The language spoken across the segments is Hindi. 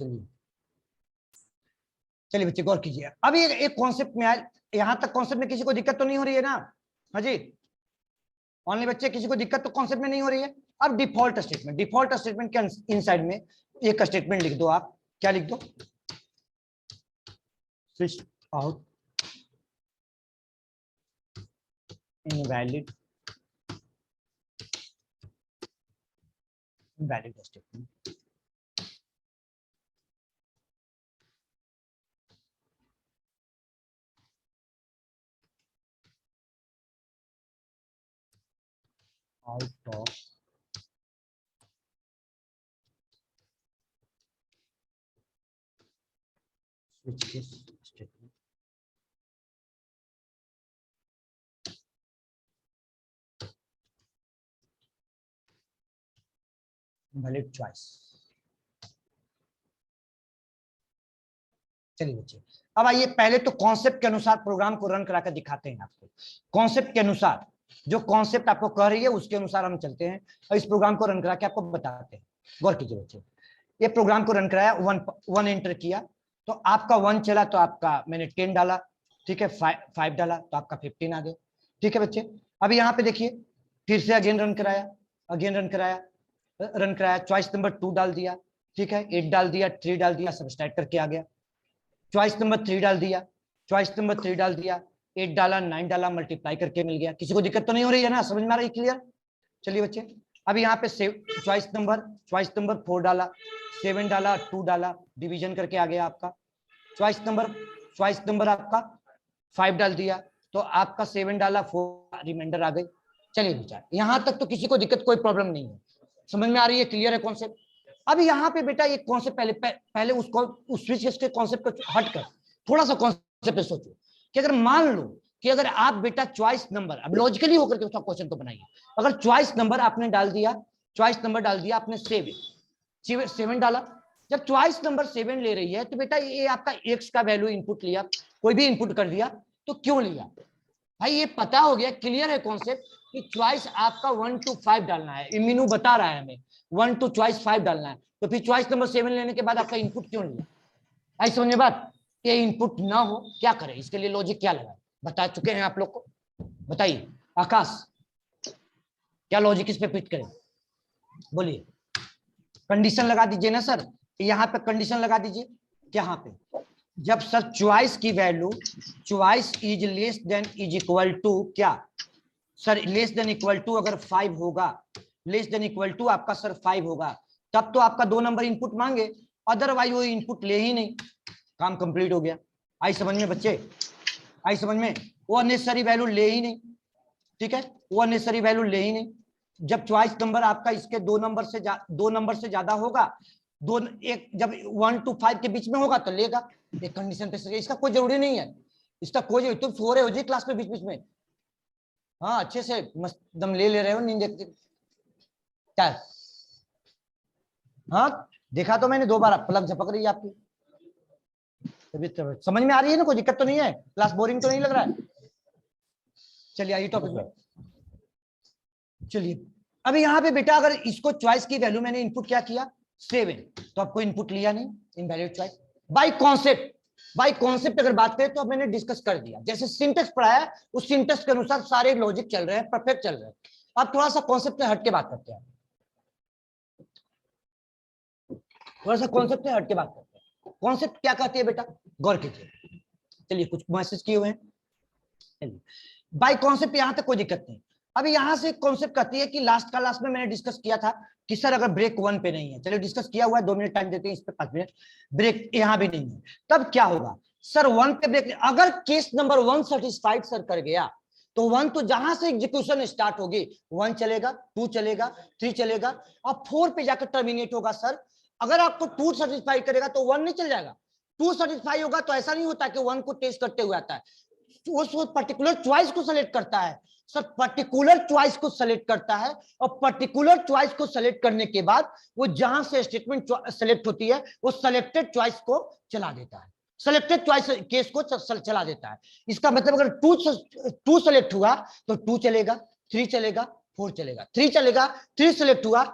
चलिए चलिए बच्चे गौर कीजिए। अब ये एक कॉन्सेप्ट में आए, यहां तक कॉन्सेप्ट में किसी को दिक्कत तो नहीं हो रही है ना? हाँ जी, ऑनली बच्चे किसी को दिक्कत तो कॉन्सेप्ट में नहीं हो रही है। अब डिफॉल्ट स्टेटमेंट, डिफॉल्ट स्टेटमेंट के इनसाइड में एक स्टेटमेंट लिख दो आप। क्या लिख दो? Switch out invalid valid statement. Out off switch case statement. Valid choice. चलिए बच्चे, अब आइए पहले तो कॉन्सेप्ट के अनुसार प्रोग्राम को रन कराकर दिखाते हैं आपको। कॉन्सेप्ट के अनुसार, जो कॉन्सेप्ट आपको कह रही है उसके अनुसार हम चलते हैं और इस प्रोग्राम को रन करा के आपको बताते हैं। गौर कीजिए बच्चे, ये प्रोग्राम को रन कराया, वन एंटर किया तो आपका 1 चला, तो आपका मैंने 10 डाला, ठीक है, 5 डाला तो आपका 15 आ गया। ठीक है बच्चे, अब यहाँ पे देखिए फिर से अगेन रन कराया, अगेन रन कराया, चॉइस नंबर 2 डाल दिया, ठीक है, 8 डाल दिया, 3 डाल दिया, सब स्टार्ट करके आ गया। चॉइस नंबर 3 डाल दिया, चॉइस नंबर 3 डाल दिया, 8 डाला, 9 डाला, मल्टीप्लाई करके मिल गया। किसी को दिक्कत तो नहीं हो रही है ना? समझ में आ रही है? क्लियर? चलिए बच्चे, अब यहाँ पे चॉइस नंबर 4 डाला, 7 डाला, 2 डाला, डिवीजन करके आ गया आपका। चॉइस नंबर आपका 5 डाल दिया तो आपका 7 डाला, 4 रिमाइंडर आ गई। चलिए बेटा, यहां तक तो किसी को दिक्कत, कोई प्रॉब्लम नहीं है, समझ में आ रही है? क्लियर है कॉन्सेप्ट? अब यहाँ पे बेटा एक कॉन्सेप्ट पहले उसको उस स्विच के कॉन्सेप्ट को हटकर थोड़ा सा कॉन्सेप्ट सोचो कि अगर मान लो कि अगर आप बेटा चॉइस नंबर, अब लॉजिकली होकर के उसका क्वेश्चन तो बनाइए, अगर चॉइस नंबर आपने डाल दिया, आपने 7 डाला, जब चॉइस नंबर 7 ले रही है तो बेटा ये आपका एक्स का वैल्यू इनपुट लिया, कोई भी इनपुट कर दिया, तो क्यों लिया भाई? ये पता हो गया, क्लियर है कॉन्सेप्ट कि चॉइस आपका 1 to 5 डालना है। मीनू बता रहा है हमें 1 to चॉइस 5 डालना है, तो फिर चॉइस नंबर 7 लेने के बाद आपका इनपुट क्यों लिया? आई समझ बात? ये इनपुट ना हो क्या करें, इसके लिए लॉजिक क्या लगा बता चुके हैं आप लोग को, बताइए आकाश क्या लॉजिक इस पे फिट करें? बोलिए। कंडीशन लगा दीजिए ना सर, यहाँ पे कंडीशन लगा दीजिए। यहाँ पे जब सर चॉइस की value, choice is less than is equal to क्या sir? Less than equal to अगर 5 होगा, लेस देन इक्वल टू आपका सर 5 होगा, तब तो आपका 2 नंबर इनपुट मांगे, अदरवाइज वो इनपुट ले ही नहीं, काम कंप्लीट हो गया। आई समझ में बच्चे? आई समझ में? वो अननेसेसरी वैल्यू ले ही नहीं, ठीक है, वो अननेसेसरी वैल्यू ले ही नहीं। जब चॉइस नंबर आपका इसके 2 नंबर से ज्यादा होगा, एक जब 1 to 5 के बीच में होगा तो लेगा, एक कंडीशन पे। इसका कोई जरूरी नहीं है, इसका कोई, तुम सो रहे हो जी क्लास में बीच बीच में? हाँ अच्छे से मस्त दम ले रहे हो, नींद देखते क्या? हाँ देखा तो मैंने 2 बार, पलक झपक रही है आपकी। समझ में आ रही है ना? कोई दिक्कत तो नहीं है? क्लास बोरिंग तो नहीं लग रहा है? चलिए आइए टॉपिक में। चलिए अभी यहाँ पे बेटा अगर इसको चॉइस की वैल्यू मैंने इनपुट क्या किया 7, तो आपको इनपुट लिया नहीं, इनवैलिड चॉइस। बाय कॉन्सेप्ट अगर बात करें तो अब मैंने डिस्कस कर दिया, जैसे सिंटेक्स पढ़ाया उस सिंटेक्स के अनुसार सारे लॉजिक चल रहे हैं, परफेक्ट चल रहे हैं। अब थोड़ा सा कॉन्सेप्ट से हट के बात करते हैं, थोड़ा सा कॉन्सेप्ट से हट के बात करते हैं। कॉन्सेप्ट क्या कहती है बेटा? गौर कीजिए। चलिए कुछ मैसेज किए हुए हैं। बाय कॉन्सेप्ट यहां तक कोई दिक्कत नहीं। अभी यहां से कॉन्सेप्ट कहती है कि लास्ट में मैंने डिस्कस किया था कि सर अगर ब्रेक 1 पे नहीं है, चलिए डिस्कस किया हुआ है, 2 मिनट टाइम देते हैं इस पे, 5 मिनट। ब्रेक यहां भी नहीं है, तब क्या होगा सर? 1 पे ब्रेक, अगर केस नंबर 1 सेटिस्फाइड सर कर गया तो 1 तो जहां से एग्जीक्यूशन स्टार्ट होगी 1 चलेगा, 2 चलेगा, 3 चलेगा और 4 पे जाकर टर्मिनेट होगा। सर अगर आपको 2 सेटिस्फाई करेगा तो 1 नहीं चल जाएगा, 2 सेटिस्फाई होगा तो ऐसा नहीं होता कि 1 को टेस्ट करते हुए आता है, वो पर्टिकुलर चॉइस को सेलेक्ट करता है। सर पर्टिकुलर चॉइस को सेलेक्ट करता है और पर्टिकुलर चॉइस को सेलेक्ट करने के बाद वो जहां से स्टेटमेंट सेलेक्ट होती है वो सेलेक्टेड चॉइस को चला देता है, सेलेक्टेड चॉइस केस को चला देता है। इसका मतलब अगर 2 सेलेक्ट हुआ तो 2 चलेगा, 3 चलेगा, 4 चलेगा, 3 चलेगा, 3 सेलेक्ट हुआ,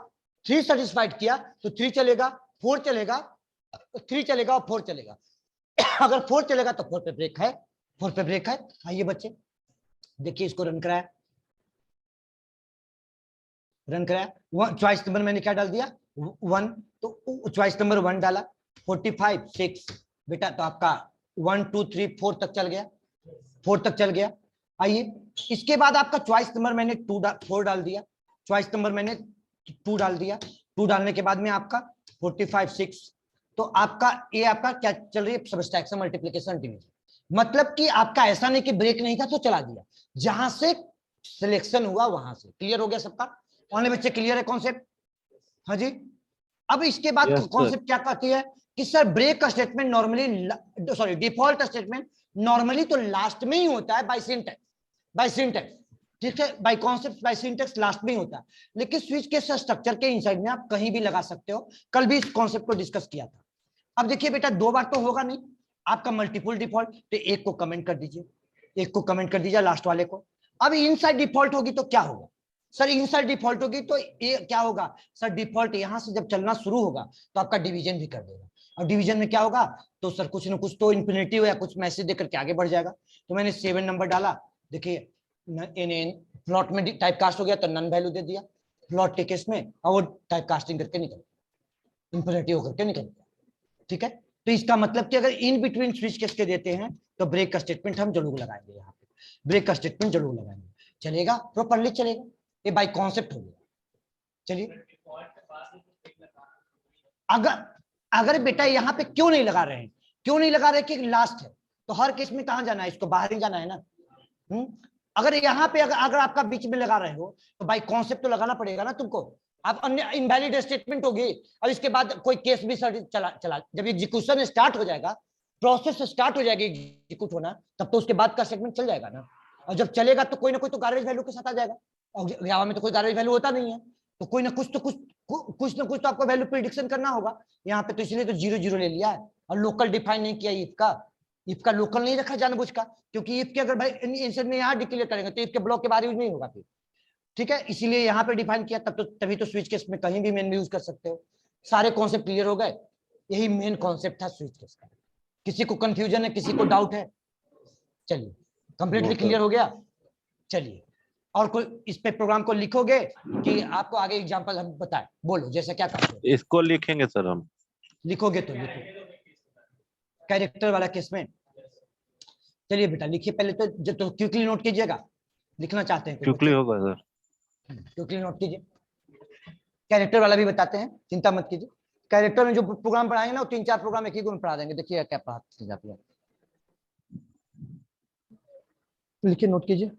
3 सेटिस्फाइड किया तो 3 चलेगा, 4 चलेगा, 3 चलेगा और 4 चलेगा। अगर 4 चलेगा तो 4 पे ब्रेक है, 4 पे ब्रेक है। आइए बच्चे देखिए इसको रन कराया, रन कराया। चॉइस नंबर मैंने क्या डाल दिया 1, तो चॉइस नंबर 1 डाला, 45 6 बेटा, तो आपका 1 2 3 4 तक चल गया, 4 तक चल गया। आइए इसके बाद आपका चॉइस नंबर मैंने 4 डाल दिया, चॉइस नंबर मैंने 2 डाल दिया, 2 डालने के बाद में आपका 45 6, तो आपका ये आपका क्या चल रही है सब्ट्रैक्शन मल्टीप्लिकेशन डिवीजन। मतलब कि आपका ऐसा नहीं कि ब्रेक नहीं था तो चला दिया, जहां से सिलेक्शन हुआ वहां से। क्लियर हो गया सबका? ऑनली बच्चे क्लियर है कॉन्सेप्ट? हाँ जी। अब इसके बाद यस सर। कॉन्सेप्ट क्या कहती है कि सर ब्रेक का statement normally, sorry default statement normally तो लास्ट में ही होता है बाय सिंटैक्स, बाय सिंटैक्स, ठीक है, by concept by syntax last में ही होता है, लेकिन स्विच के स्ट्रक्चर के इनसाइड में आप कहीं भी लगा सकते हो। कल भी इस कॉन्सेप्ट को डिस्कस किया था। अब देखिए बेटा 2 बार तो होगा नहीं आपका मल्टीपल डिफॉल्ट, तो एक को कमेंट कर दीजिए, एक को कमेंट कर दीजिए लास्ट वाले को। अब इनसाइड डिफॉल्ट होगी तो क्या होगा सर? इनसाइड डिफॉल्ट होगी तो ये क्या होगा सर? डिफॉल्ट यहां से जब चलना शुरू होगा तो आपका डिवीजन भी कर देगा, और डिवीजन में क्या होगा तो सर कुछ ना कुछ तो इन्फिनिटी या कुछ मैसेज देकर के आगे बढ़ जाएगा। तो मैंने 7 नंबर डाला, देखिए प्लॉट में टाइप कास्ट हो गया तो नन वैल्यू दे दिया प्लॉट के केस में, और वो टाइप कास्टिंग करके निकल इन्फिनिटी होकर के निकल गया। ठीक है, तो इसका मतलब कि अगर इन बिटवीन स्विच केस के देते हैं तो ब्रेक का स्टेटमेंट हम जरूर लगाएंगे, यहाँ पे ब्रेक का स्टेटमेंट जरूर लगाएंगे। चलेगा, प्रॉपर्ली चलेगा, ये बाय कॉन्सेप्ट हो गया। चलिए अगर अगर बेटा यहाँ पे क्यों नहीं लगा रहे हैं, क्यों नहीं लगा रहे कि लास्ट है, तो हर केस में कहां जाना है, इसको बाहर ही जाना है ना। अगर यहाँ पे अगर आपका बीच में लगा रहे हो तो बाय कॉन्सेप्ट तो लगाना पड़ेगा ना तुमको। आप अन्य इनवैलिड स्टेटमेंट होगी और इसके बाद कोई केस भी चला चला, जब एग्जीक्यूशन स्टार्ट हो जाएगा, प्रोसेस स्टार्ट हो जाएगी एग्जीक्यूट होना, तब तो उसके बाद का स्टेटमेंट चल जाएगा ना। और जब चलेगा तो कोई ना कोई तो गार्बेज वैल्यू के साथ आ जाएगा, और जावा में तो कोई गार्बेज वैल्यू होता नहीं है, तो कोई ना कुछ तो कुछ ना कुछ तो आपको वैल्यू प्रिडिक्शन करना होगा। यहाँ पे तो इसलिए तो 0 0 ले लिया है और लोकल डिफाइन नहीं किया इफ का, इफ का लोकल नहीं रखा जानबूझ का, क्योंकि इफ के अगर भाई इंसर्ट में यहाँ डिक्लेयर करेंगे तो इफ के ब्लॉक के बाहर यूज नहीं होगा फिर। ठीक है, इसीलिए यहाँ पे डिफाइन किया, तब तो तभी तो स्विच केस में कहीं भी मेन यूज कर सकते हो। सारे कॉन्सेप्ट क्लियर हो गए, यही मेन कॉन्सेप्ट था स्विच केस का। किसी को कंफ्यूजन है, किसी को डाउट है? चलिए कंप्लीटली क्लियर हो गया। चलिए और कोई इस पे प्रोग्राम को लिखोगे कि आपको आगे एग्जांपल हम बताएं? बोलो जैसे क्या करते हो? इसको लिखेंगे सर हम। लिखोगे तो लिखो कैरेक्टर वाला केस में। चलिए बेटा लिखिए पहले तो क्विकली नोट कीजिएगा, लिखना चाहते हैं कुछ क्विकली बच्चे? होगा सर। क्विकली नोट कीजिए, कैरेक्टर वाला भी बताते हैं, चिंता मत कीजिए। कैरेक्टर में जो प्रोग्राम पढ़ाएंगे ना वो 3 4 प्रोग्राम एक ही को में पढ़ा देंगे, देखिए क्या पढ़ाते जाती है। लिखिए नोट कीजिए।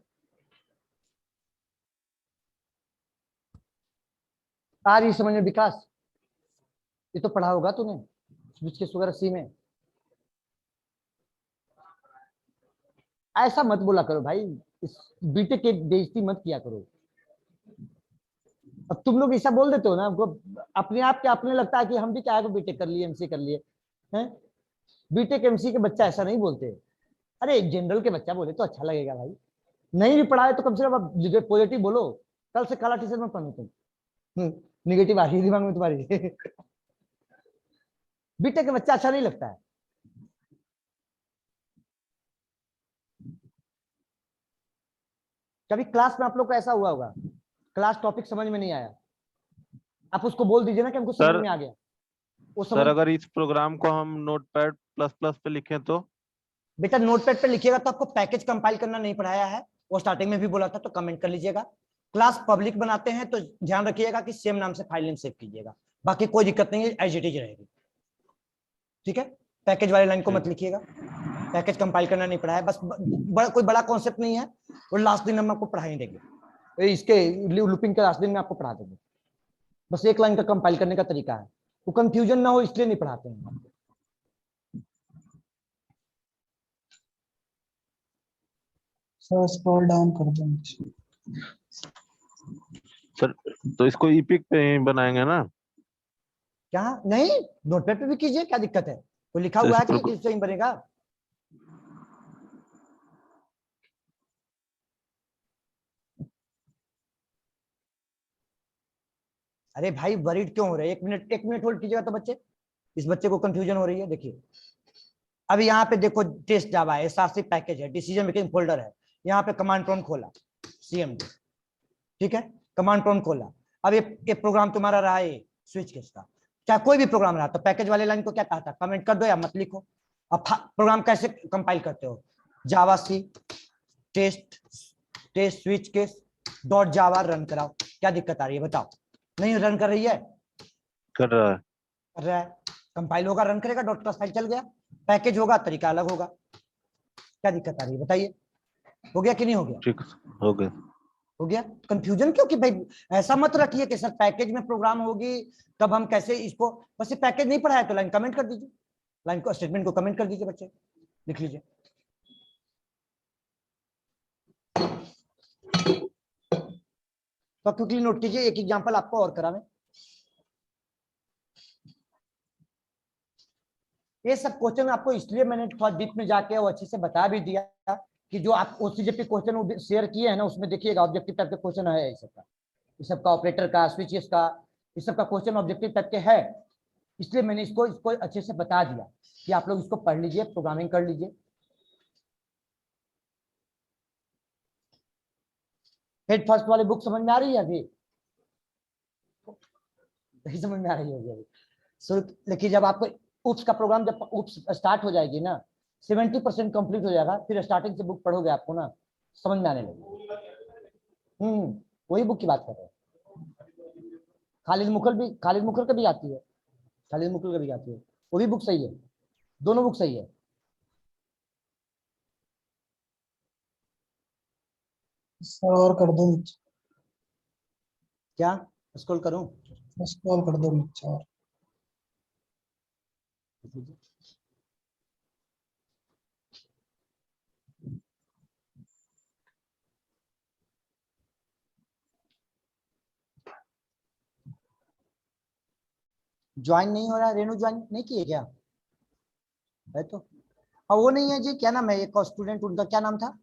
आ रही समझ में विकास? ये तो पढ़ा होगा तूने स्विच केस वगैरह सी में। ऐसा मत बोला करो भाई, इस बीटेक की बेइज्जती मत किया करो। अब तुम लोग ऐसा बोल देते हो ना हमको, अपने आप क्या अपने लगता है कि हम भी क्या है बीटेक कर लिए एमसी कर लिए हैं। बीटेक एमसी के बच्चा ऐसा नहीं बोलते। अरे जनरल के बच्चा बोले तो अच्छा लगेगा भाई, नहीं भी पढ़ाए तो कम से कम अब पॉजिटिव बोलो। कल से काला टी शर्ट मत पहनो तुम, निगेटिव आ रही है दिमाग में तुम्हारी। बीटेक के बच्चा अच्छा नहीं लगता है। कभी क्लास में आप लोग को ऐसा हुआ होगा, क्लास टॉपिक समझ में नहीं आया, आप उसको बोल दीजिए ना कि हमको समझ सर में आ गया, वो सर समझ। अगर इस प्रोग्राम को हम नोटपैड प्लस प्लस पे लिखें तो? बेटा नोटपैड पे लिखिएगा तो आपको पैकेज कंपाइल करना नहीं पढ़ाया है, वो स्टार्टिंग में भी बोला था, तो कमेंट कर लीजिएगा। क्लास पब्लिक बनाते हैं तो ध्यान रखिएगा कि सेम नाम से फाइल नेम सेव कीजिएगा, बाकी कोई दिक्कत नहीं है, एज इट इज रहेगी। ठीक है, पैकेज वाले लाइन को मत लिखिएगा, पैकेज कंपाइल करना नहीं पढ़ाया, बस कोई बड़ा कॉन्सेप्ट नहीं है, और लास्ट दिन हम आपको पढ़ा ही देंगे, इसके लूपिंग के लास्ट दिन में आपको पढ़ा देंगे। बस एक लाइन का कंपाइल करने का तरीका है, वो कंफ्यूजन ना हो इसलिए नहीं पढ़ाते हैं। सर स्क्रॉल डाउन कर दो सर तो इसको ईपिक पे ही बनाएंगे ना? क्या नहीं, नोटपैड पे भी कीजिए, क्या दिक्कत है? वो लिखा तो हुआ इस है कि किस सही बनेगा। अरे भाई वरीड क्यों हो रहे हैं? 1 मिनट 1 मिनट होल्ड कीजिएगा तो बच्चे, इस बच्चे को कंफ्यूजन हो रही है। देखिए अभी यहाँ पे देखो टेस्ट जावा है, एसआरसी पैकेज है, डिसीजन मेकिंग फोल्डर है, यहाँ पे कमांड प्रॉम्प्ट खोला सीएमडी, ठीक है, कमांड प्रॉम्प्ट खोला। अब ये प्रोग्राम तुम्हारा रहा है स्विच केस का, चाहे कोई भी प्रोग्राम रहा, तो पैकेज वाले लाइन को क्या कहा था, कमेंट कर दो या मत लिखो। अब प्रोग्राम कैसे कंपाइल करते हो, javac test test switch case dot Java run कराओ। क्या दिक्कत आ रही है बताओ, नहीं रन कर रही है, कर रहा है। कर रहा है, कंपाइल होगा रन करेगा, डॉट क्लास फाइल चल गया, पैकेज होगा तरीका अलग होगा। क्या दिक्कत आ रही है बताइए, हो गया कि नहीं हो गया, ठीक, हो गया। हो गया। कंफ्यूजन क्यों कि भाई ऐसा मत रखिए कि सर पैकेज में प्रोग्राम होगी तब हम कैसे इसको, बस ये पैकेज नहीं पढ़ा है तो लाइन कमेंट कर दीजिए, लाइन को स्टेटमेंट को कमेंट कर दीजिए बच्चे, लिख लीजिए। तो क्विकली नोट कीजिए, एक एग्जांपल आपको और करा मैं। ये सब क्वेश्चन आपको इसलिए मैंने थोड़ा डीप में जाके वो अच्छे से बता भी दिया कि जो आप ओसीजेपी क्वेश्चन शेयर किए हैं ना, उसमें देखिएगा ऑब्जेक्टिव टाइप के क्वेश्चन है इस सबका ऑपरेटर का, स्विचेस का, इस सब का क्वेश्चन ऑब्जेक्टिव टाइप के है। इसलिए मैंने इसको अच्छे से बता दिया कि आप लोग इसको पढ़ लीजिए, प्रोग्रामिंग कर लीजिए। हेड फर्स्ट वाली बुक समझ में आ रही है अभी, नहीं समझ में आ रही होगी अभी। सो देखिए जब आपको उप्स का प्रोग्राम, जब उप्स स्टार्ट हो जाएगी ना, 70% कंप्लीट हो जाएगा, फिर स्टार्टिंग से बुक पढ़ोगे आपको ना समझ में आने लगेगा। वही बुक की बात कर रहे हैं। खालिद मुखल का भी आती है, खालिद मुखल का भी आती है, वो भी बुक सही है, दोनों बुक सही है। सर और कर दो नीचे, क्या स्क्रॉल करूं, स्क्रॉल कर दो नीचे और। ज्वाइन नहीं हो रहा, रेनू ज्वाइन नहीं किए क्या, है तो। हाँ वो नहीं है जी, क्या नाम है एक और स्टूडेंट, उनका क्या नाम था,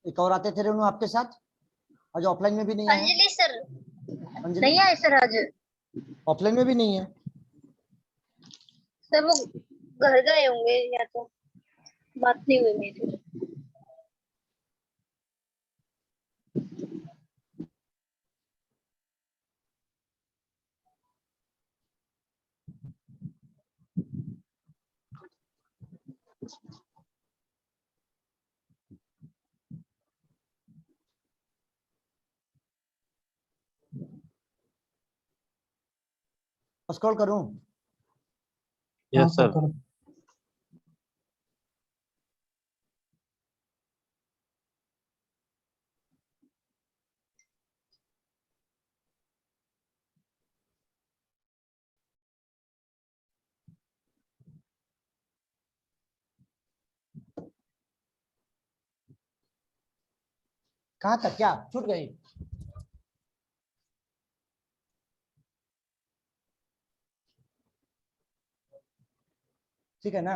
एक और आते थे रेनू आपके साथ, आज ऑफलाइन में भी नहीं आए। अंजलि सर अंजलि नहीं आए सर आज। ऑफलाइन में भी नहीं है। सर वो घर गए होंगे या तो बात नहीं हुई मेरी। स्क्रॉल करूं, हाँ यस सर सर। कर दो। कहाँ तक क्या छूट गई, ठीक है ना।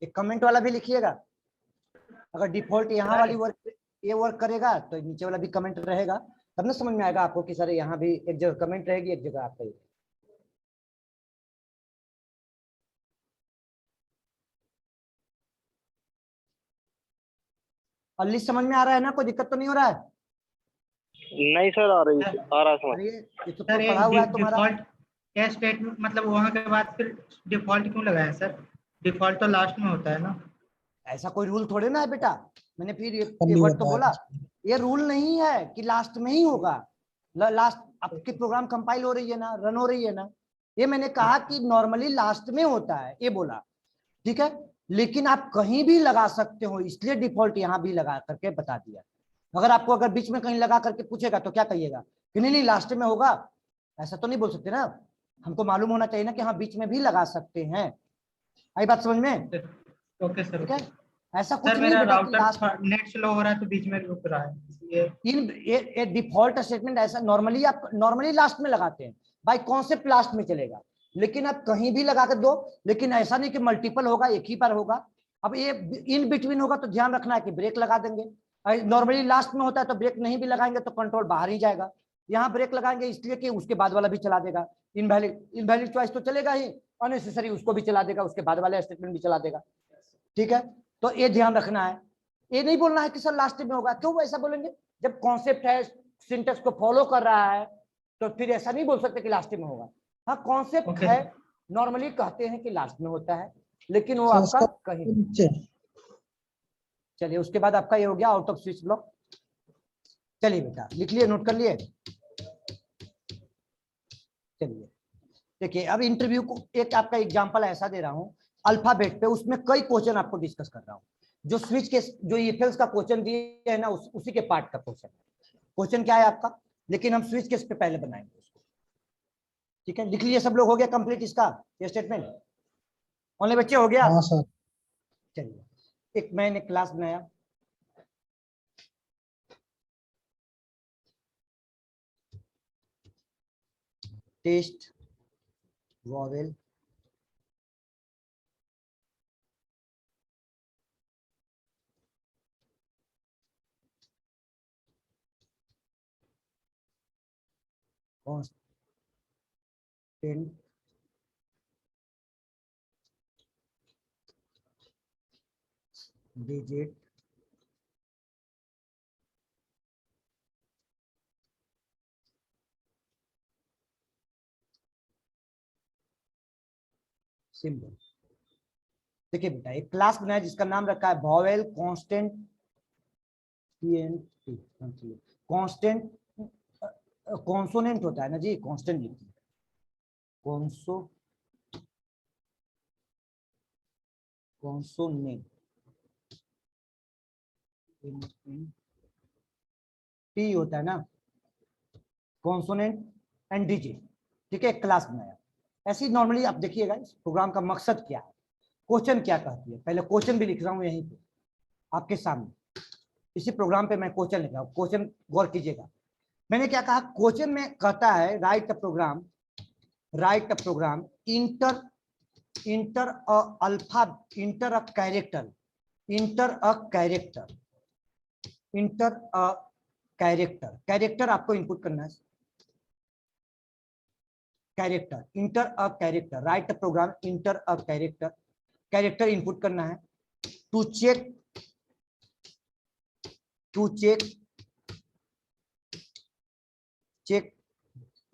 एक कमेंट वाला भी लिखिएगा। अगर डिफॉल्ट यहाँ वाली वर्क ये वर्क करेगा तो नीचे वाला भी कमेंट रहेगा, तब ना समझ में आएगा आपको कि सर यहाँ भी एक जगह कमेंट रहेगी, एक जगह आपका। अल्ली समझ में आ रहा है ना, कोई दिक्कत तो नहीं हो रहा है? नहीं सर, आ रहा समझ। अरे ये तो सर पढ़ा हुआ है तुम्हारा। डिफॉल्ट क्या स्टेटमेंट, मतलब वहां के बाद फिर डिफॉल्ट क्यों लगाया सर? डिफॉल्ट तो लास्ट में होता है ना। ऐसा कोई रूल थोड़े ना है बेटा, मैंने फिर ये पल्ली वर्ड तो बताया बोला, था। ये रूल नहीं है कि लास्ट में ही होगा। लास्ट आपकी प्रोग्राम कंपाइल हो रही है ना, रन हो रही है ना, ये मैंने कहा कि नॉर्मली लास्ट में होता है, ये बोला, ठीक है। लेकिन आप कहीं भी लगा सकते हो, इसलिए डिफॉल्ट यहाँ भी लगा करके बता दिया। अगर आपको अगर बीच में कहीं लगा करके पूछेगा तो क्या कहिएगा कि नहीं नहीं लास्ट में होगा, ऐसा तो नहीं बोल सकते ना। हमको मालूम होना चाहिए ना कि हाँ बीच में भी लगा सकते हैं। आई बात समझ में? Okay sir. ठीक है, ऐसा कुछ सर नहीं मेरा बेटा कि लास्ट राउटर नेट स्लो हो रहा है तो बीच में रुक रहा है, इसलिए इन ये डिफॉल्ट स्टेटमेंट ऐसा नॉर्मली आप नॉर्मली लास्ट में लगाते हैं, बाय कॉन्सेप्ट लास्ट में चलेगा, लेकिन आप कहीं भी लगा कर दो, लेकिन ऐसा नहीं कि मल्टीपल होगा, एक ही बार होगा। अब ये इन बिटवीन होगा तो ध्यान रखना है कि ब्रेक लगा देंगे। नॉर्मली लास्ट में होता है तो ब्रेक नहीं भी लगाएंगे तो कंट्रोल बाहर ही जाएगा। यहाँ ब्रेक लगाएंगे इसलिए कि उसके बाद वाला भी चला देगा, इनवैलिड चॉइस तो चलेगा ही, अननेसेसरी उसको भी चला देगा, उसके बाद वाला स्टेटमेंट भी चला देगा। ठीक है, तो ये ध्यान रखना है। ये नहीं बोलना है कि सर लास्ट में होगा, क्यों ऐसा बोलेंगे? जब कॉन्सेप्ट है, सिंटेक्स को फॉलो कर रहा है, तो फिर ऐसा नहीं बोल सकते कि लास्ट में होगा। हाँ कॉन्सेप्ट Okay. है, नॉर्मली कहते हैं कि लास्ट में होता है, लेकिन वो सर, आपका उसका कहीं। नीचे चलिए उसके बाद आपका ये हो गया आउट ऑफ स्विच ब्लॉक। चलिए बेटा लिख लिए, नोट कर लिए। चलिए देखिए, अब इंटरव्यू को एक आपका एग्जांपल ऐसा दे रहा हूं अल्फाबेट पे, उसमें कई क्वेश्चन आपको डिस्कस कर रहा हूं। जो स्विच के जो ईफेल्स का क्वेश्चन दिए है ना, उसी के पार्ट का क्वेश्चन है। क्वेश्चन क्या है आपका, लेकिन हम स्विच केस पे पहले बनाएंगे उसको। ठीक है, लिख लीजिए सब लोग, हो गया कंप्लीट इसका ये स्टेटमेंट? ओनली बच्चे हो गया? हाँ सर। चलिए एक मैंने क्लास बनाया, test vowel consonant digit symbol. देखिए बेटा एक क्लास बनाया जिसका नाम रखा है वॉवेल कांस्टेंट कांस्टेंट कॉन्सोनेंट होता है ना जी, कांस्टेंट लिखते हैं कॉन्सोनेंट टी होता है ना, कॉन्सोनेंट एंड डिजिट। ठीक है, एक क्लास बनाया ऐसी। नॉर्मली आप देखिएगा इस प्रोग्राम का मकसद क्या है, क्वेश्चन क्या कहती है, पहले क्वेश्चन भी लिख रहा हूं यहीं पे आपके सामने। इसी प्रोग्राम पे मैं क्वेश्चन लिख रहा हूं, क्वेश्चन गौर कीजिएगा। मैंने क्या कहा, क्वेश्चन में कहता है write a program enter a character आपको इनपुट करना है। Character enter a character, write a program enter a character input करना है to check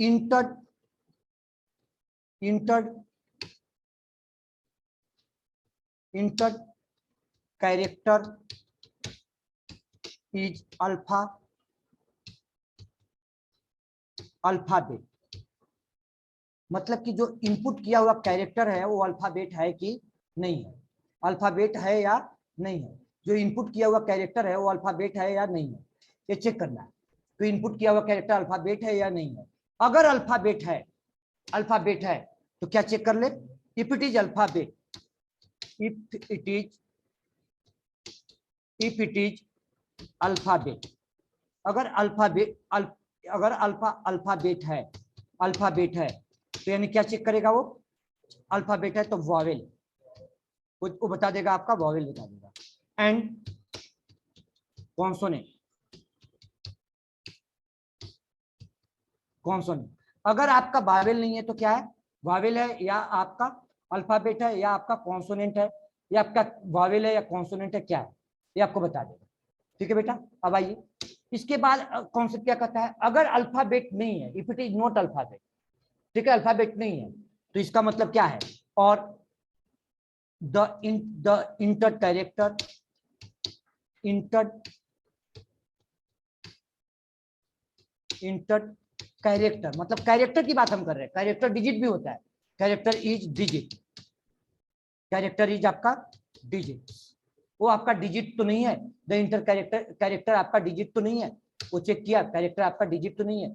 enter character is alphabet. मतलब कि जो इनपुट किया हुआ कैरेक्टर है वो अल्फाबेट है कि नहीं है, अल्फाबेट है या नहीं है। जो इनपुट किया हुआ कैरेक्टर है वो अल्फाबेट है या नहीं है, ये चेक करना है। तो इनपुट किया हुआ कैरेक्टर अल्फाबेट है या नहीं है। अगर अल्फाबेट है तो क्या चेक कर ले, if it is alphabet, if it is alphabet, अगर अल्फाबेट है तो यानी क्या चेक करेगा वो, अल्फाबेट है तो वॉवेल, वो बता देगा, आपका वॉवेल बता देगा। एंड कॉन्सोनेंट, कॉन्सोनेंट अगर आपका वावेल नहीं है तो क्या है, वावेल है या आपका अल्फाबेट है या आपका कॉन्सोनेंट है या आपका वावेल है या कॉन्सोनेंट है, क्या है ये आपको बता देगा। ठीक है बेटा, अब आइए इसके बाद कॉन्सेप्ट क्या कहता है, अगर अल्फाबेट नहीं है, if it is not alphabet, ठीक है, अल्फाबेट नहीं है तो इसका मतलब क्या है, और the inter character, inter character मतलब कैरेक्टर की बात हम कर रहे हैं, कैरेक्टर डिजिट भी होता है, character is digit, character is आपका डिजिट, वो आपका डिजिट तो नहीं है, द इंटर कैरेक्टर, कैरेक्टर आपका डिजिट तो नहीं है, वो चेक किया, कैरेक्टर आपका डिजिट तो नहीं है,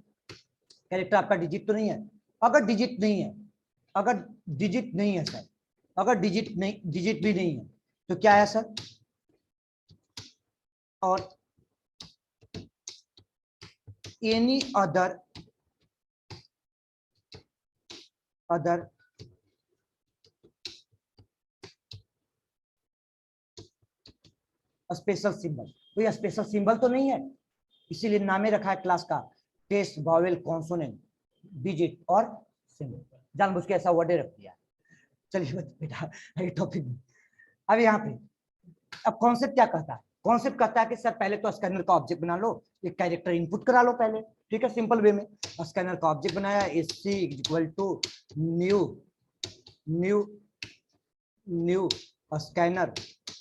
कैरेक्टर आपका डिजिट तो नहीं है। अगर डिजिट नहीं है, अगर डिजिट नहीं है सर, अगर डिजिट नहीं, डिजिट भी नहीं है तो क्या है सर, और एनी अदर स्पेशल सिंबल, कोई स्पेशल सिंबल तो नहीं है, इसीलिए नामे रखा है क्लास का टेस्ट वावेल कॉन्सोनेंट डिजिट और सिंबल, जानबूझ के ऐसा वर्ड रख दिया। चलिए बेटा टॉपिक, अब यहाँ पे अब कॉन्सेप्ट क्या कहता है, कॉन्सेप्ट कहता है कि सर पहले तो स्कैनर का ऑब्जेक्ट बना लो, एक कैरेक्टर इनपुट करा लो पहले, ठीक है, सिंपल वे में। स्कैनर का ऑब्जेक्ट बनाया, SC equal to new new new scanner,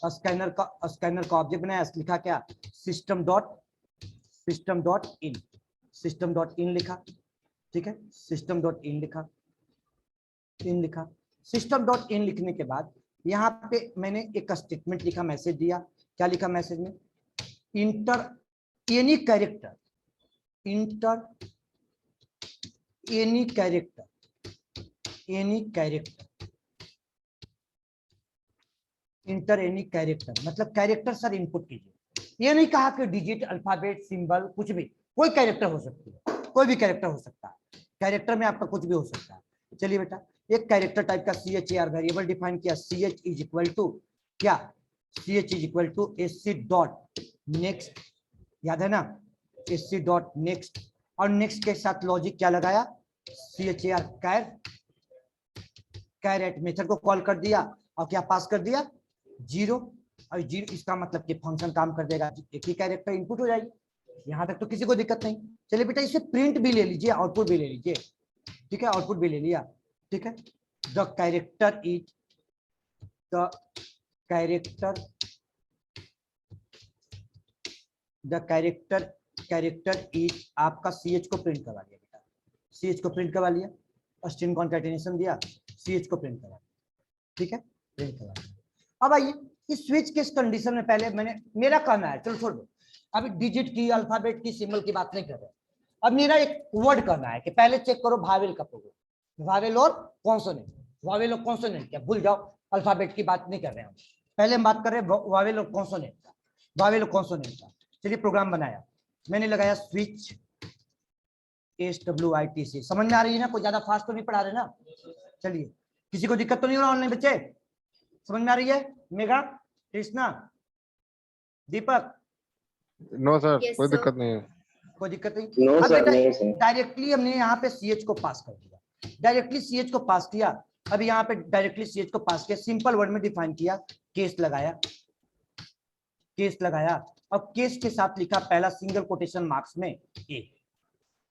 scanner का ऑब्जेक्ट बनाया, लिखा क्या, सिस्टम डॉट इन लिखा, ठीक है, सिस्टम डॉट इन लिखा, सिस्टम डॉट इन लिखने के बाद यहाँ पे मैंने एक स्टेटमेंट लिखा, मैसेज दिया, क्या लिखा मैसेज में, inter any character, inter any character, inter any character मतलब कैरेक्टर सर इनपुट कीजिए। ये नहीं कहा कि डिजिट, अल्फाबेट, सिंबल, कुछ भी, कोई कैरेक्टर हो सकती है, कोई भी कैरेक्टर हो सकता है, कैरेक्टर में आपका कुछ भी हो सकता है। चलिए बेटा, एक कैरेक्टर टाइप का CHAR वेरिएबल डिफाइन किया, CH इज इक्वल टू क्या, CH is equal to SC dot next, याद है ना, SC डॉट नेक्स्ट, और नेक्स्ट के साथ लॉजिक क्या लगाया, CHAR कैरेट मेथड को कॉल कर दिया और क्या पास कर दिया, 0, और 0 इसका मतलब कि फंक्शन काम कर देगा, एक ही कैरेक्टर इनपुट हो जाएगी, यहां तक तो किसी को दिक्कत नहीं। चलिए बेटा इसे प्रिंट भी ले लीजिए, आउटपुट भी ले लीजिए, ठीक है, आउटपुट भी ले लिया, ठीक है, द कैरेक्टर इज आपका CH को प्रिंट करवा लिया बेटा, CH को प्रिंट करवा लिया, स्ट्रिंग कॉन्कैटिनेशन दिया, CH को प्रिंट करवा लिया, ठीक है, प्रिंट करवा लिया। अब आइए इस स्विच के कंडीशन में पहले मेरा कहना है, चलो छोड़ दो, अभी डिजिट की, अल्फाबेट की, सिंबल की बात नहीं कर रहे, अब मेरा एक वर्ड करना है कि पहले चेक करो वावेल का प्रोग्राम, वावेल और कॉन्सोनेंट, वावेल और कॉन्सोनेंट क्या भूल जाओ, अल्फाबेट की बात नहीं कर रहे हैं, पहले हम बात कर रहे हैं वावेल और कॉन्सोनेंट का, वावेल और कॉन्सोनेंट का। चलिए प्रोग्राम बनाया, मैंने लगाया स्विच SWITC, समझ में आ रही है ना, कोई ज्यादा फास्ट तो नहीं पढ़ा रहे ना, चलिए किसी को दिक्कत तो नहीं हो रहा ऑनलाइन बच्चे, समझ में आ रही है, मेघा, कृष्णा, दीपक, नो सर, Yes, कोई sir. दिक्कत नहीं है। कोई दिक्कत नहीं। नो अब सर, बेटा नो सर। डायरेक्टली हमने यहाँ पे CH को पास कर दिया, डायरेक्टली CH को पास किया, अब यहाँ पे डायरेक्टली CH को पास किया, सिंपल वर्ड में डिफाइन किया, केस लगाया, अब केस के साथ लिखा पहला सिंगल कोटेशन मार्क्स में A,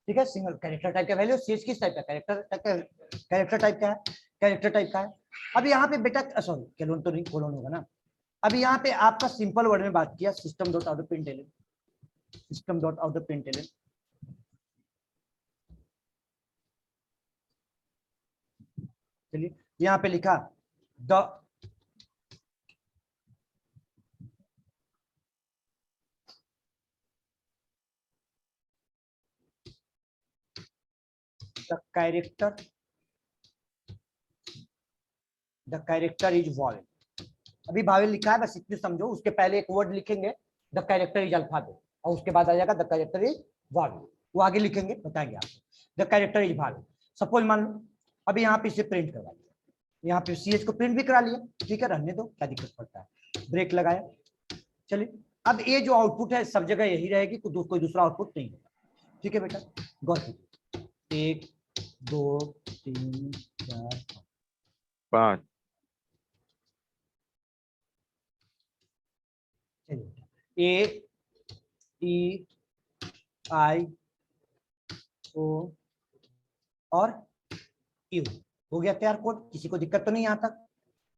ठीक है, सिंगल कैरेक्टर टाइप का वैल्यू, CH किस टाइप का, कैरेक्टर टाइप का है, कैरेक्टर टाइप का है। अब यहाँ पे बेटा सॉरी कोलोन तो नहीं, कोलोन होगा ना, अभी यहाँ पे आपका सिंपल वर्ड में बात किया, system dot out println, system dot out println, चलिए यहाँ पे लिखा द कैरेक्टर इज वावेल, अभी वावेल लिखा है बस इतने समझो, उसके पहले एक वर्ड लिखेंगे द कैरेक्टर इज अल्फाबेट, और उसके बाद आ जाएगा द कैरेक्टर इज वावेल, वो आगे लिखेंगे बताएंगे आपको, the character is Wavell. Suppose मान लो अभी यहाँ पे इसे प्रिंट करवा दिया, यहाँ पे CH को प्रिंट भी करा लिया, ठीक है, रहने दो, क्या दिक्कत पड़ता है, ब्रेक लगाया। चलिए अब ये जो आउटपुट है सब जगह यही रहेगी, कोई दूसरा आउटपुट नहीं होगा, ठीक है बेटा, गौर कीजिए। 1 2 3 4 5 चलिए, A E I O और U हो गया तैयार कोड, किसी को दिक्कत तो नहीं यहाँ तक।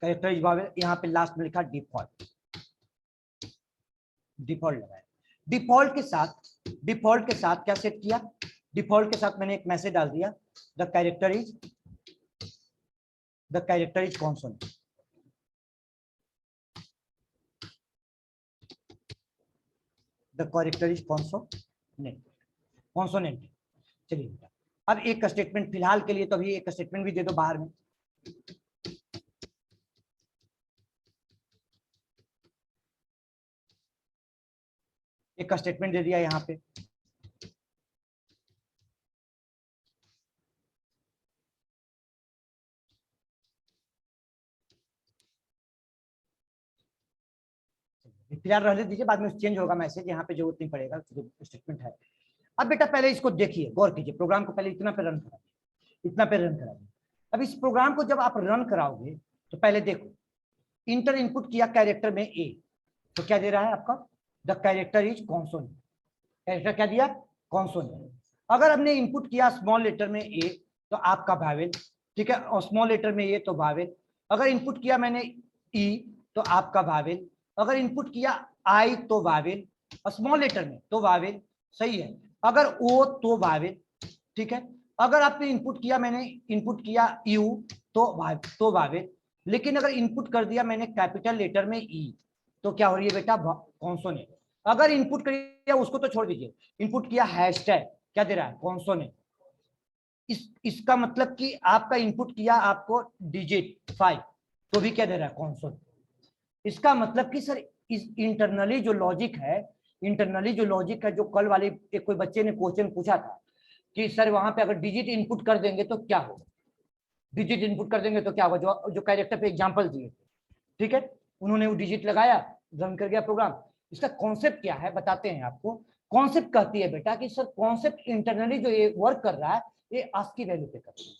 कैरेक्टराइज वावेल यहाँ पे लास्ट में लिखा डिफॉल्ट, डिफॉल्ट लगाया। डिफॉल्ट के साथ क्या सेट किया, डिफॉल्ट के साथ मैंने एक मैसेज डाल दिया, the character is consonant. The character is consonant. चलिए बेटा, अब एक स्टेटमेंट फिलहाल के लिए, तो अभी एक स्टेटमेंट भी दे दो बाहर में। एक स्टेटमेंट दे दिया यहाँ पे, फिलहाल रहने दीजिए, बाद में चेंज होगा मैसेज, यहाँ पे जरूरत नहीं पड़ेगा, स्टेटमेंट है। अब बेटा पहले इसको देखिए, गौर कीजिए, प्रोग्राम को पहले इतना पे रन कराइए, इतना पे रन कराइए। अब इस प्रोग्राम को जब आप रन कराओगे तो पहले देखो, इंटर इनपुट किया कैरेक्टर में ए, तो क्या दे रहा है आपका, the character is consonant. Character क्या दिया, कॉन्सोनेंट। अगर हमने इनपुट किया स्मॉल लेटर में ए तो आपका वावेल, ठीक है, और स्मॉल लेटर में ए तो वावेल। अगर इनपुट किया मैंने ई तो आपका वावेल। अगर इनपुट किया आई तो वावेल, और स्मॉल लेटर में तो वावेल, सही है। अगर ओ तो वावेल, ठीक है। अगर आपने इनपुट किया, मैंने इनपुट किया यू तो वावेल। लेकिन अगर इनपुट कर दिया मैंने कैपिटल लेटर में ई तो क्या हो रही है बेटा, कॉन्सोनेंट। अगर इनपुट किया उसको तो छोड़ दीजिए, इनपुट किया हैशटैग, क्या दे रहा है, कॉन्सोनेंट। इसका मतलब कि आपका इनपुट किया आपको डिजिट 5 तो भी क्या दे रहा है, कॉन्सोनेंट। इसका मतलब कि सर इस इंटरनली जो लॉजिक है, जो कल वाले एक कोई बच्चे ने क्वेश्चन पूछा था कि सर वहां पे अगर डिजिट इनपुट कर देंगे तो क्या होगा, डिजिट इनपुट कर देंगे तो क्या होगा, जो कैरेक्टर पे एग्जांपल दिए, ठीक है, उन्होंने वो डिजिट लगाया, रन कर गया प्रोग्राम। इसका कॉन्सेप्ट क्या है बताते हैं आपको। कॉन्सेप्ट कहती है बेटा कि सर कॉन्सेप्ट इंटरनली जो ये वर्क कर रहा है ये आस्की वैल्यू पे कर रही है,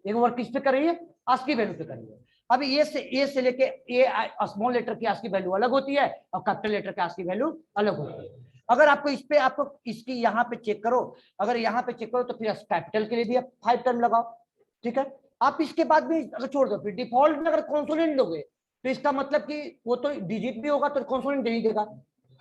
ये वर्क किस पे कर रही है, आस्की वैल्यू पे कर रही है। अब ए से लेके ए स्मॉल लेटर की आस्की वैल्यू अलग होती है और कैपिटल लेटर की आस्की वैल्यू अलग होती है। अगर आपको इस पे आपको इसकी यहाँ पे चेक करो, अगर यहाँ पे चेक करो तो फिर कैपिटल के लिए भी आप 5 टर्म लगाओ, ठीक है। आप इसके बाद भी अगर छोड़ दो, फिर डिफॉल्ट में अगर कॉन्सोनेंट दोगे तो इसका मतलब कि वो तो डिजिट भी होगा तो कॉन्सोनेंट नहीं देगा,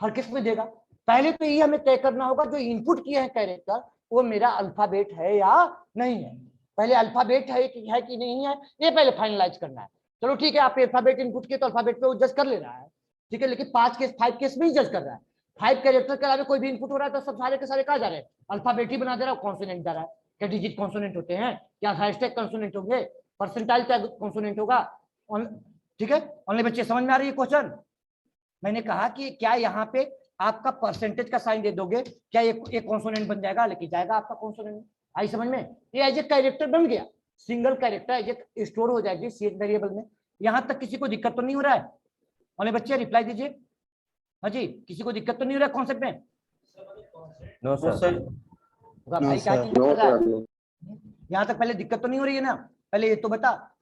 हर किस में देगा। पहले तो ये हमें तय करना होगा जो इनपुट किए हैं कैरेक्टर वो मेरा अल्फाबेट है या नहीं है। पहले अल्फाबेट है कि नहीं है, ये पहले फाइनलाइज करना है। चलो ठीक है, आप अल्फाबेट इनपुट किए तो अल्फाबेट पे वो जज कर ले रहा है, ठीक है, लेकिन 5 केस में ही जज कर रहा है। 5 कैरेक्टर के अलावा कोई भी इनपुट हो रहा है तो सब सारे के सारे कहा जा रहे हैं, अल्फाबेट ही बना दे रहा है, कॉन्सोनेंट जा रहा है। क्या डिजिट कॉन्सोनेंट होते हैं, क्या हैशटैग कॉन्सोनेंट होंगे, परसेंटाइल क्या कॉन्सोनेंट होगा, ठीक है। ऑनलाइन बच्चे समझ में आ रही है क्वेश्चन। मैंने कहा कि क्या यहाँ पे आपका परसेंटेज का साइन दे दोगे क्या ये कॉन्सोनेंट बन जाएगा, लेके जाएगा आपका कॉन्सोनेंट। आई समझ में, ये एज ए कैरेक्टर बन गया, single character as a store हो जाएगी सी वेरिएबल में। यहां तक किसी को दिक्कत तो नहीं हो रहा है, ऑनलाइन बच्चे रिप्लाई दीजिए। हाँ जी, किसी को दिक्कत तो नहीं हो रहा है कॉन्सेप्ट में? नो सर, भाई क्या चीज कर रहा है? यहाँ तक पहले दिक्कत तो नहीं हो रही है ना, पहले ये तो बता।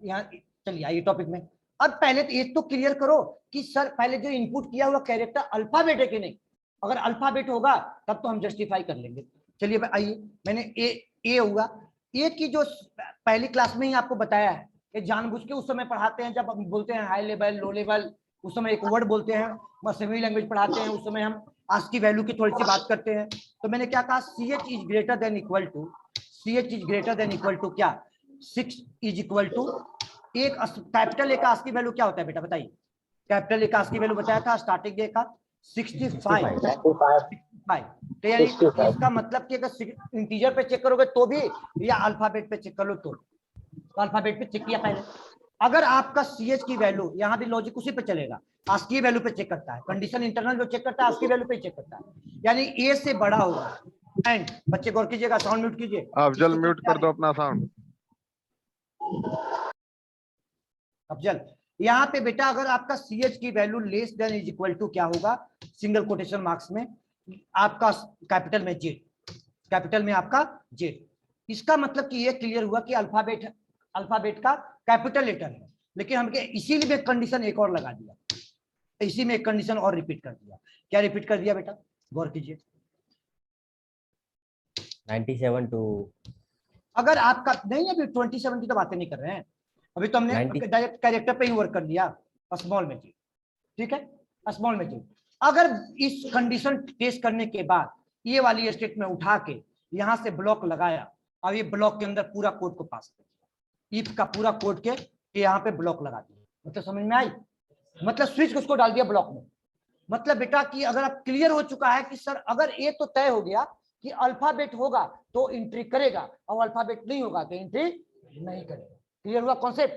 यहाँ चलिए आइए टॉपिक में। अब पहले तो ये तो क्लियर करो कि सर पहले जो इनपुट किया हुआ कैरेक्टर अल्फाबेट है कि नहीं। अगर अल्फाबेट होगा तब तो हम जस्टिफाई कर लेंगे। चलिए आइए, मैंने ए हुआ, ए की जो पहली क्लास में ही आपको बताया है, ये जानबूझ के उस समय पढ़ाते हैं जब हम बोलते हैं हाई लेवल लो लेवल, उस समय एक वर्ड बोलते हैं, असेंबली लैंग्वेज पढ़ाते हैं, उस समय हम आस्की वैल्यू की थोड़ी सी बात करते हैं। तो मैंने क्या कहा, CH is greater than equal to, CH is greater than equal to क्या, 6 इज इक्वल टू एक कैपिटल ए का आस्की वैल्यू क्या होता है बेटा बताइए। कैपिटल ए का आस्की वैल्यू बताया था स्टार्टिंग ए का 65। तो यानी इसका मतलब कि अगर इंटीजर पे चेक करोगे तो भी या अल्फाबेट पे चेक कर लो तो अल्फाबेट पे चेक किया पहले। अगर आपका CH की वैल्यू, यहाँ भी लॉजिक उसी पे चलेगा, आस्की वैल्यू पे चेक करता है, कंडीशन इंटरनल जो चेक करता है आस्की वैल्यू पे चेक करता है, यानी ए से बड़ा होगा। एंड बच्चे गौर कीजिएगा, साउंड म्यूट कीजिए। अफजल म्यूट कर दो अपना साउंड। अफजल, यहाँ पे बेटा अगर आपका CH की value less than is equal to क्या होगा, सिंगल कोटेशन मार्क्स में आपका कैपिटल में जेड, कैपिटल में आपका जेड। इसका मतलब कि ये क्लियर हुआ कि अल्फाबेट का कैपिटल लेटर है, लेकिन हमने इसीलिए कंडीशन एक और लगा दिया, इसी में एक कंडीशन और रिपीट कर दिया। क्या रिपीट कर दिया बेटा, गौर कीजिए। 97 टू अगर आपका नहीं, अभी 27 की तो बातें नहीं कर रहे हैं, अभी तो हमने 90 डायरेक्ट कैरेक्टर पे ही वर्क कर लिया, स्मॉल में जी, ठीक है, स्मॉल में जी। अगर इस कंडीशन टेस्ट करने के बाद ये वाली स्टेट में उठा के यहां से ब्लॉक लगाया, अब ये ब्लॉक के अंदर पूरा कोड को पास कर दिया, इफ का पूरा कोड के यहाँ पे ब्लॉक लगा दिया, मतलब समझ में आई, मतलब स्विच उसको डाल दिया ब्लॉक में। मतलब बेटा कि अगर आप क्लियर हो चुका है कि सर अगर ये तो तय हो गया कि अल्फाबेट होगा तो एंट्री करेगा और अल्फाबेट नहीं होगा तो एंट्री नहीं करेगा। क्लियर हुआ कॉन्सेप्ट,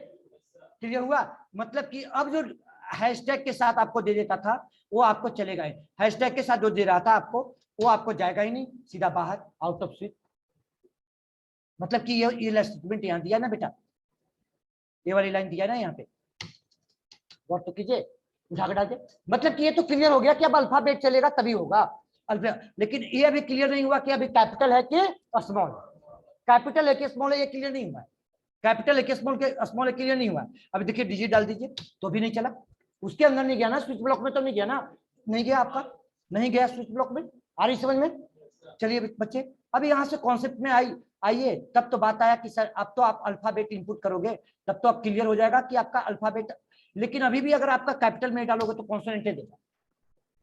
क्लियर हुआ। मतलब कि अब जो हैशटैग के साथ आपको दे देता था वो आपको चलेगा ही, हैशटैग के साथ जो दे रहा था आपको वो आपको जाएगा ही नहीं, सीधा बाहर, आउट ऑफ स्विच। मतलब कि ये स्टेटमेंट यहाँ दिया ना बेटा, ये वाली लाइन दिया ना यहाँ पे, गौर तो कीजिए, उठा के डाल दे। मतलब कि ये तो क्लियर हो गया कि अब अल्फाबेट चलेगा तभी होगा, लेकिन ये अभी क्लियर नहीं हुआ कि अभी कैपिटल है कि स्मॉल, कैपिटल है कि स्मॉल है, ये क्लियर नहीं हुआ, कैपिटल है कि स्मॉल है क्लियर नहीं हुआ। अभी देखिए डिजिट डाल दीजिए तो भी नहीं चला, उसके अंदर नहीं गया ना, स्विच ब्लॉक में तो नहीं गया ना, नहीं गया आपका, नहीं गया स्विच ब्लॉक में। आ रही समझ में? चलिए बच्चे अब यहाँ से कॉन्सेप्ट में आइए, तब तो बात आया कि सर अब तो आप अल्फाबेट इनपुट करोगे तब तो आप क्लियर हो जाएगा कि आपका अल्फाबेट, लेकिन अभी भी अगर आपका कैपिटल में डालोगे तो कॉन्सोनेंट ही देगा,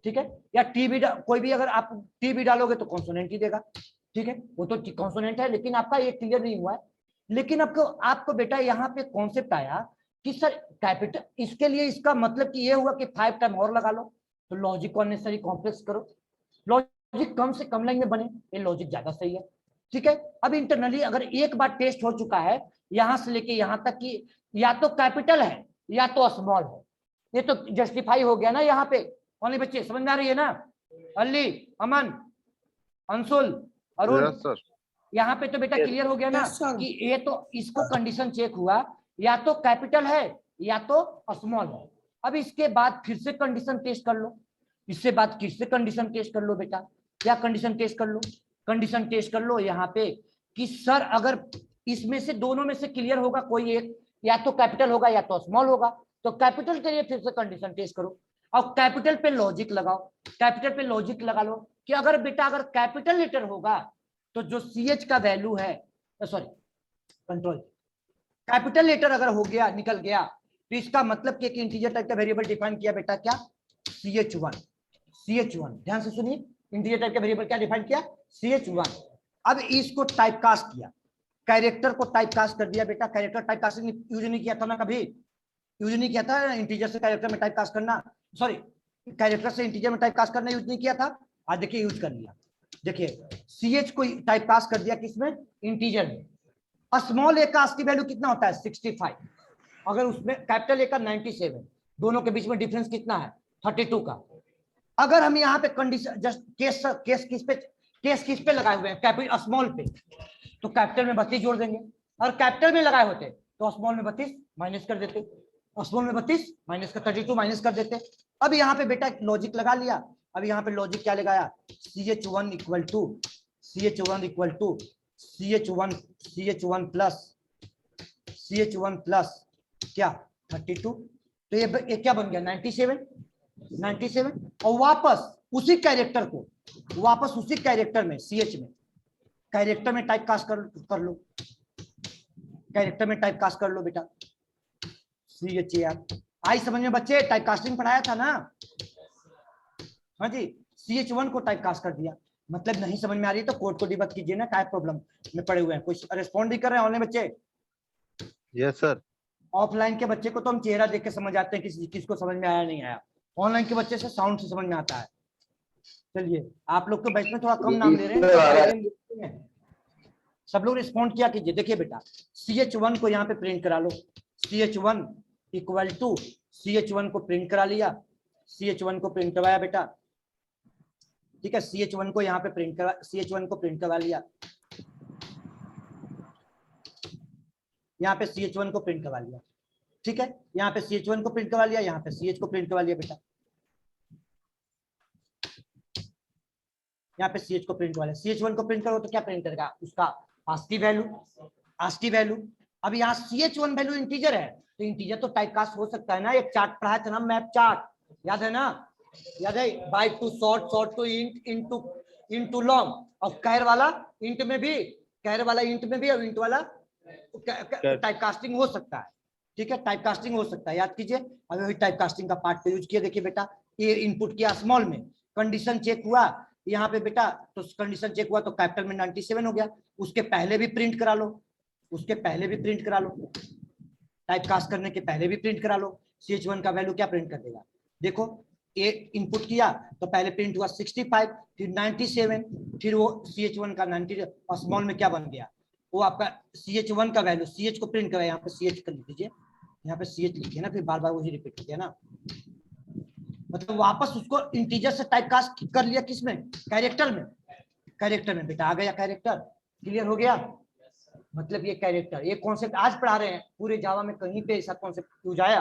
ठीक है, या टी भी, कोई भी अगर आप टी भी डालोगे तो कॉन्सोनेंट ही देगा, ठीक है, वो तो कॉन्सोनेंट है, लेकिन आपका ये क्लियर नहीं हुआ है। लेकिन आपको बेटा यहाँ पे कॉन्सेप्ट आया कि सर कैपिटल, इसके लिए इसका मतलब कि ये हुआ कि 5 टाइम और लगा लो, तो लॉजिक को अननेसेसरी कॉम्प्लेक्स करो, लॉजिक कम से कम लाइन में बने, ये लॉजिक ज्यादा सही है, ठीक है। अब इंटरनली अगर एक बार टेस्ट हो चुका है यहां से लेके यहां तक कि या तो कैपिटल है या तो स्मॉल है, ये तो जस्टिफाई हो गया ना यहाँ पे। कौन बच्चे समझ में आ रही है ना, अली, अमन, अंशुल, अरुण, यहाँ पे तो बेटा क्लियर हो गया ना कि ये तो इसको कंडीशन चेक हुआ या तो कैपिटल है या तो स्मॉल है। अब इसके बाद फिर से कंडीशन टेस्ट कर लो, इससे बाद फिर से कंडीशन टेस्ट कर लो बेटा, क्या कंडीशन टेस्ट कर लो, कंडीशन टेस्ट कर लो यहाँ पे कि सर अगर इसमें से दोनों में से क्लियर होगा कोई एक, या तो कैपिटल होगा या तो स्मॉल होगा, तो कैपिटल के लिए फिर से कंडीशन टेस्ट करो और कैपिटल पे लॉजिक लगाओ, कैपिटल पे लॉजिक लगा लो कि अगर बेटा अगर कैपिटल लेटर होगा तो जो CH का वैल्यू है, सॉरी कंट्रोल, कैपिटल लेटर अगर हो गया निकल गया तो इसका मतलब कि एक इंटीजर टाइप का वेरिएबल डिफाइन किया बेटा, क्या CH1, ध्यान से सुनिए, इंटीजर टाइप का वेरिएबल क्या डिफाइन किया, CH1। अब इसको टाइपकास्ट किया, कैरेक्टर को टाइपकास्ट कर दिया बेटा, कैरेक्टर टाइपकास्टिंग यूज नहीं किया था ना, कभी यूज नहीं किया था इंटीजर से कैरेक्टर में टाइपकास्ट करना, सॉरी कैरेक्टर से इंटीजर में टाइपकास्ट करना यूज नहीं किया था, आज देखिए यूज कर लिया। देखिए CH को टाइपकास्ट कर दिया किसमें, इंटीजर में। स्मॉल ए का की वैल्यू कितना होता है 65, अगर उसमें कैपिटल ए का 97, दोनों के बीच में डिफरेंस कितना है 32 का। अगर हम यहाँ पे कंडीशन जस्ट केस किस पे लगाए हुए हैं, कैपिटल स्मॉल पे, तो कैपिटल में 32 जोड़ देंगे, और कैपिटल में लगाए होते तो स्मॉल में 32 माइनस कर देते, स्मॉल में 32 माइनस का 32 माइनस कर देते। अब यहाँ पे बेटा लॉजिक लगा लिया, अब यहाँ पे लॉजिक क्या लगाया, CH1 equal to CH1 plus क्या 32, तो ये क्या बन गया 97, और वापस उसी कैरेक्टर को वापस उसी कैरेक्टर में CH में कैरेक्टर में टाइपकास्ट कर लो, कैरेक्टर में टाइपकास्ट कर लो बेटा CH यार, आई समझ में बच्चे, टाइपकास्टिंग पढ़ाया था ना, हाँ जी, CH1 को टाइपकास्ट कर दिया। मतलब नहीं समझ में आ रही तो कोड को डिबग कीजिए ना, क्या प्रॉब्लम में पड़े हुए हैं, कोई रिस्पॉन्ड नहीं कर रहे हैं ऑनलाइन बच्चे। Yes sir. ऑफलाइन के बच्चे को तो हम चेहरा देख के समझ आते हैं किसको समझ में आया नहीं आया, ऑनलाइन के बच्चे से साउंड से समझ में आता है। चलिए आप लोग तो बैच में थोड़ा कम नाम ले रहे हैं, सब लोग रिस्पॉन्ड किया कीजिए। देखिए बेटा CH1 को यहाँ पे प्रिंट करा लो, CH1 इक्वल टू CH1 को प्रिंट करा लिया, CH1 को प्रिंट करवाया बेटा, ठीक है, CH1 को यहाँ पे प्रिंट करवा, CH1 को प्रिंट करवा लिया, यहाँ पे CH1 को प्रिंट करवा लिया। ठीक है, यहाँ पे CH1 को प्रिंट करवा लिया, यहाँ पे CH को प्रिंट करवा लिया बेटा, यहाँ पे CH को प्रिंट करवा लिया। CH1 को प्रिंट करो तो क्या प्रिंट करेगा, उसका ASCII वैल्यू, ASCII वैल्यू। अब यहाँ CH1 वैल्यू इंटीजर है, तो इंटीजर तो टाइपकास्ट हो सकता है ना, एक चार्ट पढ़ा था ना, मैप चार्ट, याद है ना, याद है, byte to short, short to int, into long, और कैर वाला इंट में भी, कैर वाला इंट में भी, और इंट वाला टाइपकास्टिंग हो सकता है। ठीक है, टाइपकास्टिंग हो सकता है, याद कीजिए। अभी वही टाइपकास्टिंग का पार्ट पे यूज किया। देखिए बेटा, ये इनपुट किया स्मॉल में, कंडीशन चेक हुआ यहाँ पे बेटा, तो कंडीशन चेक हुआ तो कैपिटल में 97 हो गया, उसके पहले भी प्रिंट करा लो, उसके पहले भी प्रिंट करा लो, टाइपकास्ट करने के पहले भी प्रिंट करा लो। CH1 का वैल्यू क्या प्रिंट कर देगा, देखो ये इनपुट किया तो पहले प्रिंट हुआ 65, फिर 97, फिर वो CH1 का 90, और स्मॉल में क्या बन गया, वो आपका CH1 का वैल्यू, CH को प्रिंट करा, यहाँ पे CH कर लीजिए, यहाँ पे CH लिखिए ना, फिर बार बार वही रिपीट किया ना, मतलब वापस उसको इंटीजर से टाइपकास्ट कर लिया, किसमें, कैरेक्टर में, कैरेक्टर में बेटा आ गया कैरेक्टर। क्लियर हो गया, मतलब ये कैरेक्टर, ये कॉन्सेप्ट आज पढ़ा रहे हैं, पूरे जावा में कहीं पे ऐसा कॉन्सेप्ट यूज आया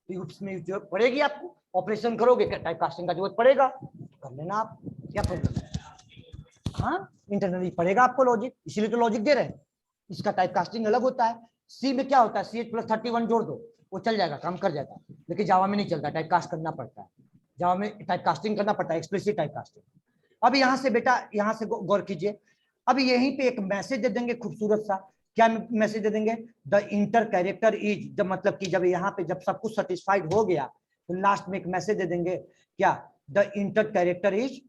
तो उसमें जरूरत पड़ेगी आपको, ऑपरेशन करोगे टाइपकास्टिंग का जरूरत पड़ेगा, कर लेना आप, क्या प्रॉब्लम है। हाँ, इंटरनली पड़ेगा आपको लॉजिक, इसीलिए तो लॉजिक दे रहे हैं, इसका टाइपकास्टिंग अलग होता है। सी में क्या होता है, CH+31 जोड़ दो, वो चल जाएगा, काम कर जाएगा, लेकिन जावा में नहीं चलता, टाइपकास्ट करना पड़ता है, जावा में टाइपकास्टिंग करना पड़ता है, एक्सप्लिसिट टाइपकास्टिंग। अब यहाँ से बेटा, यहाँ से गौर कीजिए, अब यहीं पे एक मैसेज दे देंगे खूबसूरत सा, क्या मैसेज दे देंगे, द इंटर कैरेक्टर इज, जब मतलब कि जब यहाँ पे जब सब कुछ सेटिस्फाइड हो गया तो लास्ट में एक मैसेज दे देंगे, क्या, द इंटर कैरेक्टर इज,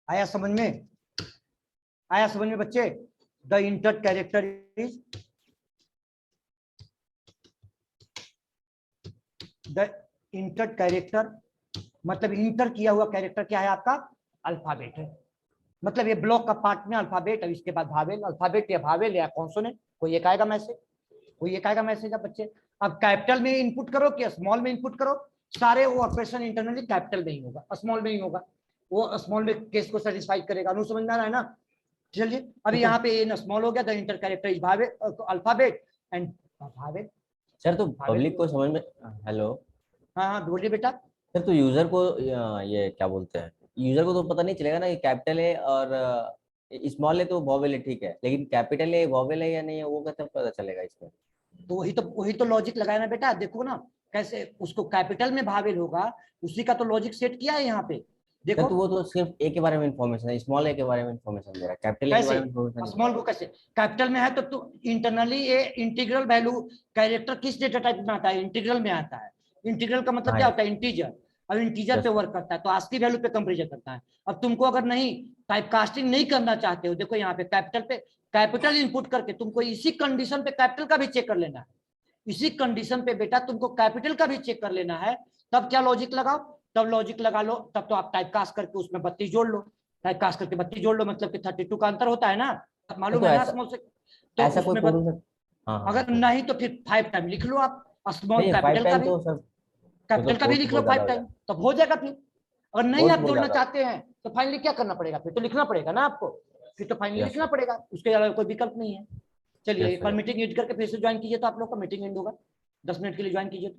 आया समझ में, आया समझ में बच्चे, the inter character is, the inter character मतलब इंटर किया हुआ कैरेक्टर क्या है आपका, अल्फाबेट है, मतलब ये ब्लॉक का पार्ट में अल्फाबेट, और इसके बाद भावेल, अल्फाबेट या भावेल या कॉन्सोनेंट, कोई एक आएगा मैसेज, कोई एक आएगा मैसेज। अब बच्चे, अब कैपिटल में इनपुट करो कि स्मॉल में इनपुट करो, सारे वो ऑपरेशन इंटरनली कैपिटल में ही होगा, स्मॉल में ही होगा, वो स्मॉल में केस को सेटिस्फाई करेगा, अनु समझ में आ रहा है ना। चलिए अभी यहाँ पे ये स्मॉल हो गया, the inter character is vowel, alphabet and vowel. Sir तो पब्लिक को समझ में, हेलो, हाँ हाँ बोलिए बेटा। सर तो यूजर को ये क्या बोलते हैं, यूजर को तो पता नहीं चलेगा ना कि कैपिटल है और स्मॉल है तो वॉवेल है, ठीक है, लेकिन कैपिटल है वॉवेल है या नहीं है, वो कैसे पता चलेगा इसमें। तो वही तो लॉजिक लगाया ना बेटा, देखो ना कैसे उसको कैपिटल में भावेल होगा, उसी का तो लॉजिक सेट किया है यहाँ पे, देखो। तो वो तो सिर्फ ए के बारे में इन्फॉर्मेशन है, स्मॉल ए के बारे में इन्फॉर्मेशन दे रहा है, कैपिटल ए के बारे में इन्फॉर्मेशन, स्मॉल को कैसे, कैपिटल में है तो तू इंटरनली ये इंटीग्रल वैल्यू कैरेक्टर किस डेटा टाइप में आता है, इंटीग्रल में आता है। इंटीग्रल का मतलब क्या होता है, इंटीजर, अब इंटीजर पे वर्क करता है तो ASCII वैल्यू पे कंपैरिजन करता है। अब तुमको अगर नहीं टाइपकास्टिंग नहीं करना चाहते हो, देखो यहाँ पे कैपिटल इनपुट करके तुमको इसी कंडीशन पे कैपिटल का भी चेक कर लेना है, इसी कंडीशन पे बेटा तुमको कैपिटल का भी चेक कर लेना है, तब क्या लॉजिक लगाओ, तब लॉजिक लगा लो, तब तो आप टाइपकास्ट करके उसमें 32 जोड़ लो, टाइपकास्ट करके 32 जोड़ लो, मतलब कि 32 का अंतर होता है ना, मालूम है ना स्मॉल से, तो ऐसा कोई अगर नहीं तो फिर 5 टाइम लिख लो आप, स्मॉल कैपिटल का भी, कैपिटल का भी लिख लो 5 टाइम, तब हो जाएगा। फिर अगर नहीं आप जोड़ना चाहते हैं तो फाइनली क्या करना पड़ेगा, फिर तो लिखना पड़ेगा ना आपको, फिर तो फाइनली लिखना पड़ेगा, उसके अलावा कोई विकल्प नहीं है। चलिए एक बार मीटिंग एंड करके फिर से ज्वाइन कीजिए, तो आप लोग का मीटिंग एंड होगा, 10 मिनट के लिए ज्वाइन कीजिए।